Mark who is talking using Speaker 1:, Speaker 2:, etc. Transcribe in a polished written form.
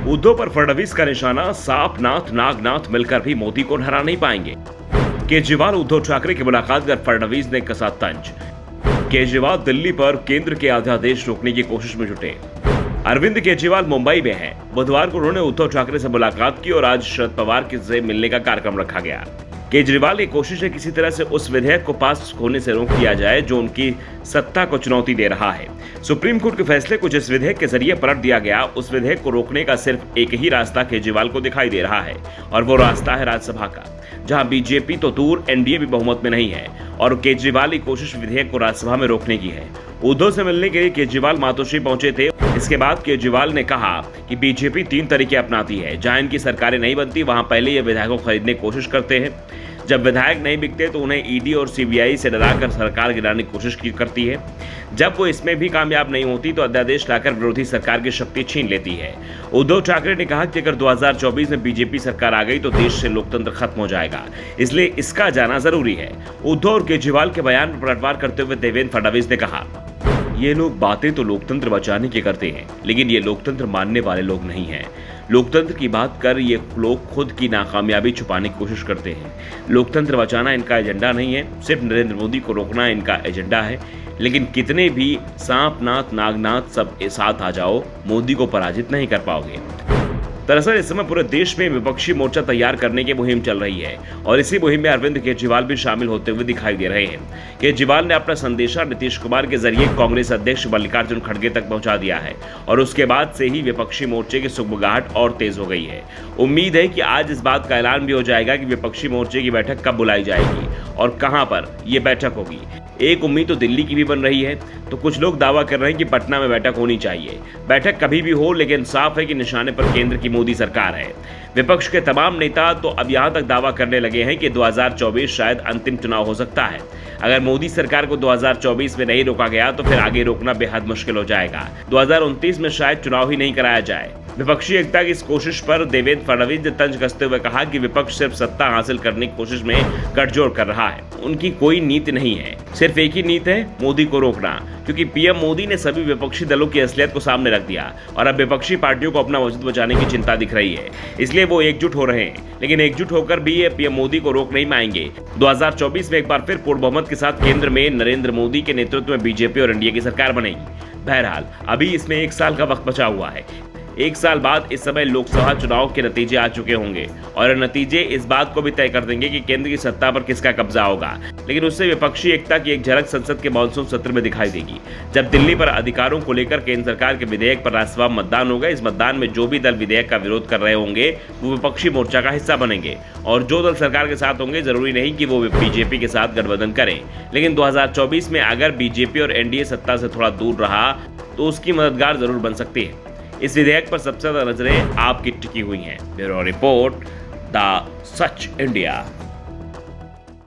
Speaker 1: उद्धव पर फडणवीस का निशाना, सांपनाथ नागनाथ मिलकर भी मोदी को हरा नहीं पाएंगे। केजरीवाल उद्धव ठाकरे की मुलाकात कर फडणवीस ने कसा तंज। केजरीवाल दिल्ली पर केंद्र के अध्यादेश रोकने की कोशिश में जुटे। अरविंद केजरीवाल मुंबई में हैं। बुधवार को उन्होंने उद्धव ठाकरे से मुलाकात की और आज शरद पवार से मिलने का कार्यक्रम रखा गया। केजरीवाल की कोशिश है किसी तरह से उस विधेयक को पास होने से रोक दिया जाए जो उनकी सत्ता को चुनौती दे रहा है। सुप्रीम कोर्ट के फैसले को जिस विधेयक के जरिए पलट दिया गया, उस विधेयक को रोकने का सिर्फ एक ही रास्ता केजरीवाल को दिखाई दे रहा है और वो रास्ता है राज्यसभा का, जहां बीजेपी तो दूर एनडीए भी बहुमत में नहीं है और केजरीवाल की कोशिश विधेयक को राज्यसभा में रोकने की है। उद्धव से मिलने के लिए केजरीवाल मातोश्री पहुंचे थे। इसके बाद केजरीवाल ने कहा कि बीजेपी 3 तरीके अपनाती है। जहां इनकी सरकारें नहीं बनती वहां पहले ये विधायकों को खरीदने की कोशिश करते हैं। जब विधायक नहीं बिकते तो उन्हें ईडी और सीबीआई से डराकर सरकार गिराने की कोशिश करती है। जब वो इसमें भी कामयाब नहीं होती तो अध्यादेश लाकर विरोधी सरकार की शक्ति छीन लेती है। उद्धव ठाकरे ने कहा कि अगर 2024 में बीजेपी सरकार आ गई तो देश से लोकतंत्र खत्म हो जाएगा, इसलिए इसका जाना जरूरी है। उद्धव और केजरीवाल के बयान पर पलटवार करते हुए देवेंद्र फडणवीस ने कहा, ये लोग बातें तो लोकतंत्र बचाने की करते हैं, लेकिन ये लोकतंत्र मानने वाले लोग नहीं हैं। लोकतंत्र की बात कर ये लोग खुद की नाकामयाबी छुपाने की कोशिश करते हैं। लोकतंत्र बचाना इनका एजेंडा नहीं है, सिर्फ नरेंद्र मोदी को रोकना इनका एजेंडा है। लेकिन कितने भी सांपनाथ नागनाथ सब साथ आ जाओ, मोदी को पराजित नहीं कर पाओगे। दरअसल इस समय पूरे देश में विपक्षी मोर्चा तैयार करने की मुहिम चल रही है और इसी मुहिम में अरविंद केजरीवाल भी शामिल होते हुए दिखाई दे रहे हैं। केजरीवाल ने अपना संदेशा नीतीश कुमार के जरिए कांग्रेस अध्यक्ष मल्लिकार्जुन खड़गे तक पहुंचा दिया है और उसके बाद से ही विपक्षी मोर्चे की सुगबुगाहट और तेज हो गई है। उम्मीद है कि आज इस बात का ऐलान भी हो जाएगा कि विपक्षी मोर्चे की बैठक कब बुलाई जाएगी और कहां पर यह बैठक होगी। एक उम्मीद तो दिल्ली की भी बन रही है, तो कुछ लोग दावा कर रहे हैं कि पटना में बैठक होनी चाहिए। बैठक कभी भी हो, लेकिन साफ है कि निशाने पर केंद्र की मोदी सरकार है। विपक्ष के तमाम नेता तो अब यहां तक दावा करने लगे हैं कि 2024 शायद अंतिम चुनाव हो सकता है। अगर मोदी सरकार को 2024 में नहीं रोका गया तो फिर आगे रोकना बेहद मुश्किल हो जाएगा। 2029 में शायद चुनाव ही नहीं कराया जाए। विपक्षी एकता की इस कोशिश पर देवेंद्र फडणवीस ने तंज कसते हुए कहा कि विपक्ष सिर्फ सत्ता हासिल करने की कोशिश में गठजोड़ कर रहा है। उनकी कोई नीति नहीं है, सिर्फ एक ही नीति है, मोदी को रोकना। क्योंकि पीएम मोदी ने सभी विपक्षी दलों की असलियत को सामने रख दिया और अब विपक्षी पार्टियों को अपना वजूद बचाने की चिंता दिख रही है, इसलिए वो एकजुट हो रहे हैं। लेकिन एकजुट होकर भी ये पीएम मोदी को रोक नहीं पाएंगे। 2024 में एक बार फिर पूर्ण बहुमत के साथ केंद्र में नरेंद्र मोदी के नेतृत्व में बीजेपी और एनडीए की सरकार बनेगी। बहरहाल अभी इसमें 1 साल का वक्त बचा हुआ है। 1 साल बाद इस समय लोकसभा चुनाव के नतीजे आ चुके होंगे और नतीजे इस बात को भी तय कर देंगे कि केंद्र की सत्ता पर किसका कब्जा होगा। लेकिन उससे विपक्षी एकता की एक झलक संसद के मॉनसून सत्र में दिखाई देगी, जब दिल्ली पर अधिकारों को लेकर केंद्र सरकार के विधेयक पर राज्यसभा मतदान होगा। इस मतदान में जो भी दल विधेयक का विरोध कर रहे होंगे वो विपक्षी मोर्चा का हिस्सा बनेंगे और जो दल सरकार के साथ होंगे जरूरी नहीं कि वो बीजेपी के साथ गठबंधन करें। लेकिन 2024 में अगर बीजेपी और एनडीए सत्ता से थोड़ा दूर रहा तो उसकी मददगार जरूर बन सकती है। इस विधेयक पर सबसे ज्यादा नजरें आपकी टिकी हुई हैं। Bureau report, the such India.